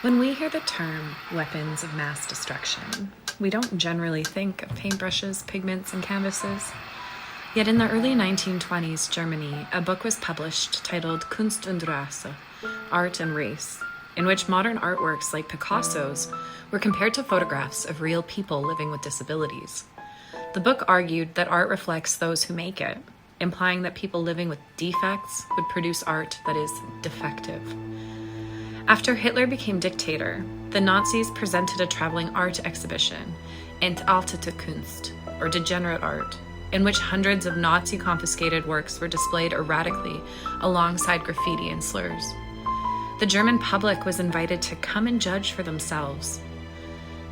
When we hear the term weapons of mass destruction, we don't generally think of paintbrushes, pigments, and canvases. Yet in the early 1920s Germany, a book was published titled Kunst und Rasse, Art and Race, in which modern artworks like Picasso's were compared to photographs of real people living with disabilities. The book argued that art reflects those who make it, implying that people living with defects would produce art that is defective. After Hitler became dictator, the Nazis presented a traveling art exhibition, Entartete Kunst, or degenerate art, in which hundreds of Nazi-confiscated works were displayed erratically alongside graffiti and slurs. The German public was invited to come and judge for themselves.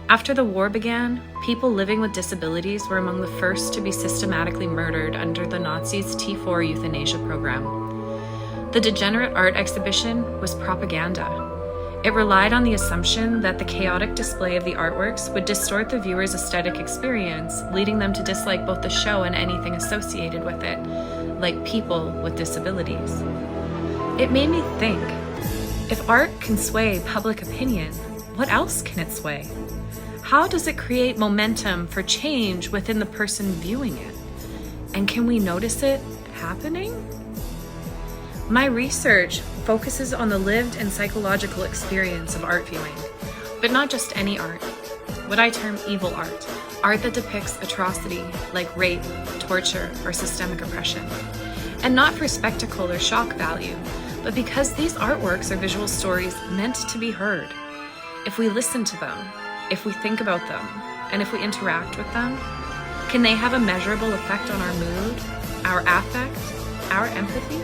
After the war began, people living with disabilities were among the first to be systematically murdered under the Nazis' T4 euthanasia program. The degenerate art exhibition was propaganda. It relied on the assumption that the chaotic display of the artworks would distort the viewer's aesthetic experience, leading them to dislike both the show and anything associated with it, like people with disabilities. It made me think, if art can sway public opinion, what else can it sway? How does it create momentum for change within the person viewing it? And can we notice it happening? My research focuses on the lived and psychological experience of art viewing, but not just any art. What I term evil art that depicts atrocity like rape, torture, or systemic oppression. And not for spectacle or shock value, but because these artworks are visual stories meant to be heard. If we listen to them, if we think about them, and if we interact with them, can they have a measurable effect on our mood, our affect, our empathy?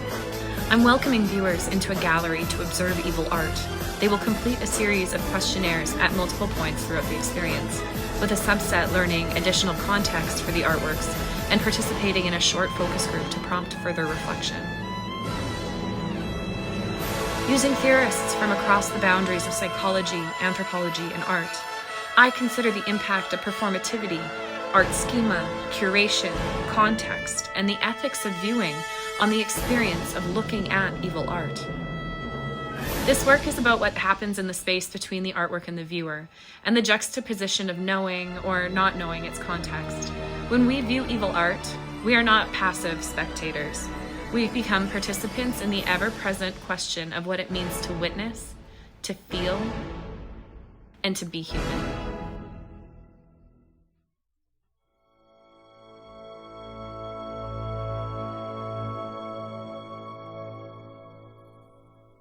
I'm welcoming viewers into a gallery to observe evil art. They will complete a series of questionnaires at multiple points throughout the experience, with a subset learning additional context for the artworks and participating in a short focus group to prompt further reflection. Using theorists from across the boundaries of psychology, anthropology, and art, I consider the impact of performativity, art schema, curation, context, and the ethics of viewing on the experience of looking at evil art. This work is about what happens in the space between the artwork and the viewer, and the juxtaposition of knowing or not knowing its context. When we view evil art, we are not passive spectators. We become participants in the ever-present question of what it means to witness, to feel, and to be human.